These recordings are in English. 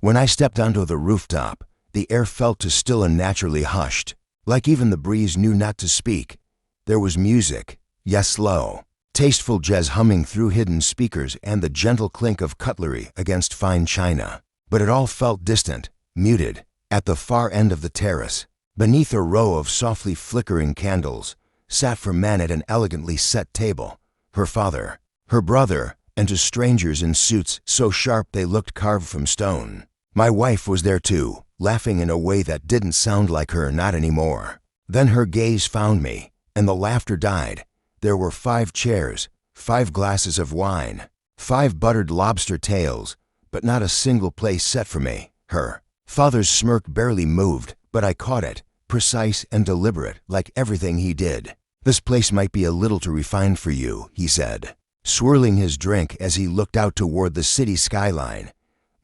When I stepped onto the rooftop, the air felt too still and naturally hushed, like even the breeze knew not to speak. There was music, yes, slow, tasteful jazz humming through hidden speakers and the gentle clink of cutlery against fine china. But it all felt distant, muted. At the far end of the terrace, beneath a row of softly flickering candles, sat for men at an elegantly set table, her father, her brother, and two strangers in suits so sharp they looked carved from stone. My wife was there too, laughing in a way that didn't sound like her, not anymore. Then her gaze found me, and the laughter died. There were 5 chairs, 5 glasses of wine, 5 buttered lobster tails, but not a single place set for me. Her father's smirk barely moved, but I caught it, precise and deliberate, like everything he did. "This place might be a little too refined for you," he said, swirling his drink as he looked out toward the city skyline.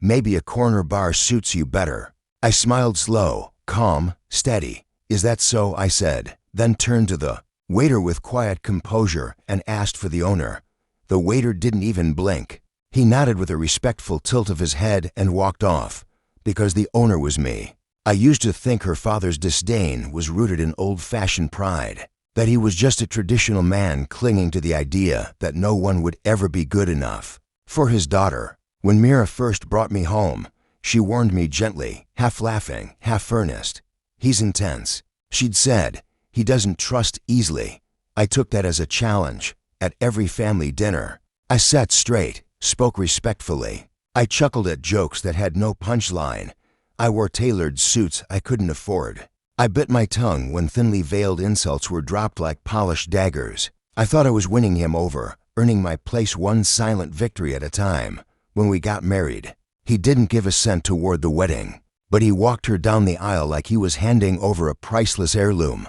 "Maybe a corner bar suits you better." I smiled, slow, calm, steady. "Is that so?" I said, then turned to the waiter with quiet composure and asked for the owner. The waiter didn't even blink. He nodded with a respectful tilt of his head and walked off, because the owner was me. I used to think her father's disdain was rooted in old-fashioned pride, that he was just a traditional man clinging to the idea that no one would ever be good enough for his daughter. When Mira first brought me home, she warned me gently, half laughing, half earnest. "He's intense," she'd said. "He doesn't trust easily." I took that as a challenge. At every family dinner, I sat straight, spoke respectfully. I chuckled at jokes that had no punchline. I wore tailored suits I couldn't afford. I bit my tongue when thinly veiled insults were dropped like polished daggers. I thought I was winning him over, earning my place one silent victory at a time. When we got married, he didn't give a cent toward the wedding, but he walked her down the aisle like he was handing over a priceless heirloom.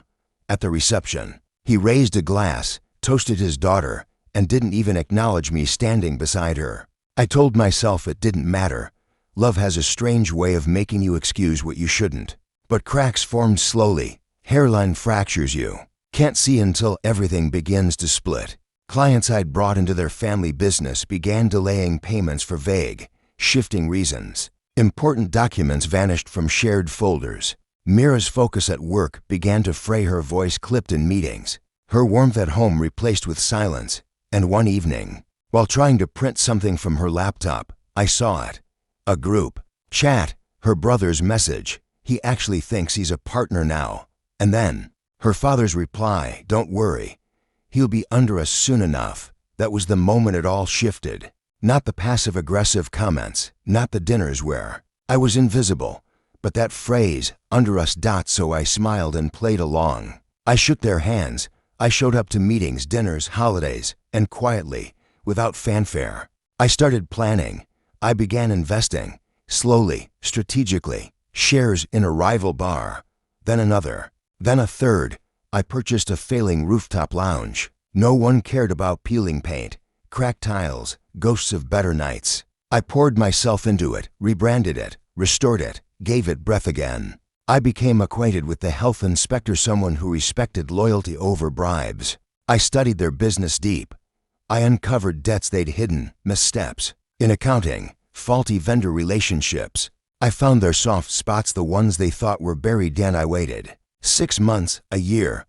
At the reception, he raised a glass, toasted his daughter, and didn't even acknowledge me standing beside her. I told myself it didn't matter. Love has a strange way of making you excuse what you shouldn't. But cracks formed slowly. Hairline fractures you can't see until everything begins to split. Clients I'd brought into their family business began delaying payments for vague, shifting reasons. Important documents vanished from shared folders. Mira's focus at work began to fray, her voice clipped in meetings. Her warmth at home replaced with silence. And one evening, while trying to print something from her laptop, I saw it. A group chat, her brother's message. "He actually thinks he's a partner now." And then, her father's reply, "Don't worry. He'll be under us soon enough." That was the moment it all shifted. Not the passive-aggressive comments, not the dinners where I was invisible, but that phrase, "under us." So I smiled and played along. I shook their hands. I showed up to meetings, dinners, holidays, and quietly, without fanfare, I started planning. I began investing, slowly, strategically. Shares in a rival bar, then another, then a third. I purchased a failing rooftop lounge. No one cared about peeling paint, cracked tiles, ghosts of better nights. I poured myself into it, rebranded it, restored it, gave it breath again. I became acquainted with the health inspector, someone who respected loyalty over bribes. I studied their business deep. I uncovered debts they'd hidden, missteps in accounting, faulty vendor relationships. I found their soft spots, the ones they thought were buried. And I waited 6 months, a year.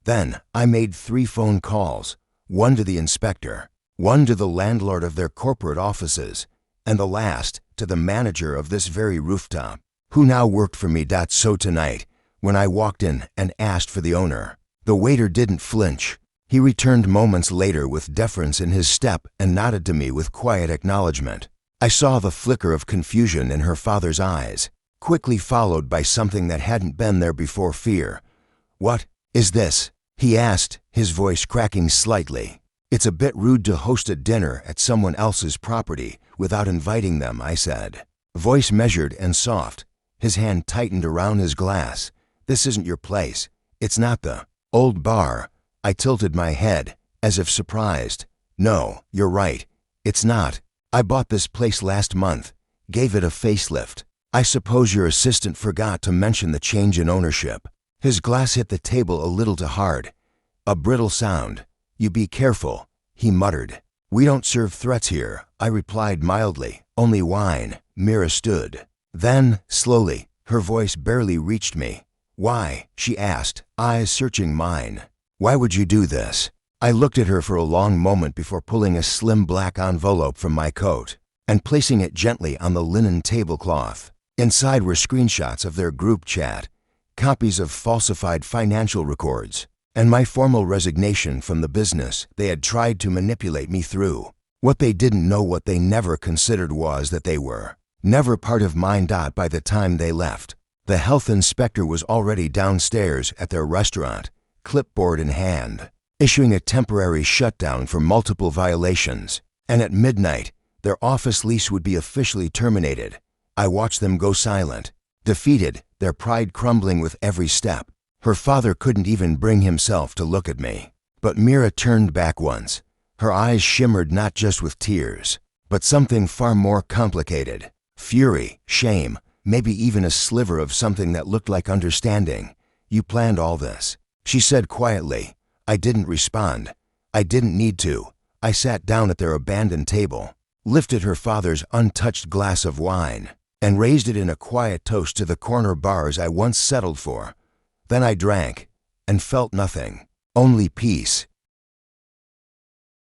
Then I made 3 phone calls, one to the inspector, one to the landlord of their corporate offices, and the last to the manager of this very rooftop, who now worked for me. So tonight, when I walked in and asked for the owner, the waiter didn't flinch. He returned moments later with deference in his step and nodded to me with quiet acknowledgement. I saw the flicker of confusion in her father's eyes, quickly followed by something that hadn't been there before: fear. "What is this?" he asked, his voice cracking slightly. "It's a bit rude to host a dinner at someone else's property without inviting them," I said. Voice measured and soft. His hand tightened around his glass. "This isn't your place. It's not the old bar." I tilted my head, as if surprised. "No, you're right. It's not. I bought this place last month, gave it a facelift. I suppose your assistant forgot to mention the change in ownership." His glass hit the table a little too hard. A brittle sound. "You be careful," he muttered. "We don't serve threats here," I replied mildly. "Only wine." Mira stood, Then, slowly, her voice barely reached me. "Why?" she asked, eyes searching mine. "Why would you do this?" I looked at her for a long moment before pulling a slim black envelope from my coat and placing it gently on the linen tablecloth. Inside were screenshots of their group chat, copies of falsified financial records, and my formal resignation from the business they had tried to manipulate me through. What they didn't know, what they never considered, was that they were never part of mine. By the time they left, the health inspector was already downstairs at their restaurant, clipboard in hand, issuing a temporary shutdown for multiple violations, and at midnight, their office lease would be officially terminated. I watched them go silent, defeated, their pride crumbling with every step. Her father couldn't even bring himself to look at me. But Mira turned back once. Her eyes shimmered not just with tears, but something far more complicated. Fury, shame, maybe even a sliver of something that looked like understanding. "You planned all this," she said quietly. I didn't respond. I didn't need to. I sat down at their abandoned table, lifted her father's untouched glass of wine, and raised it in a quiet toast to the corner bars I once settled for. Then I drank and felt nothing, only peace.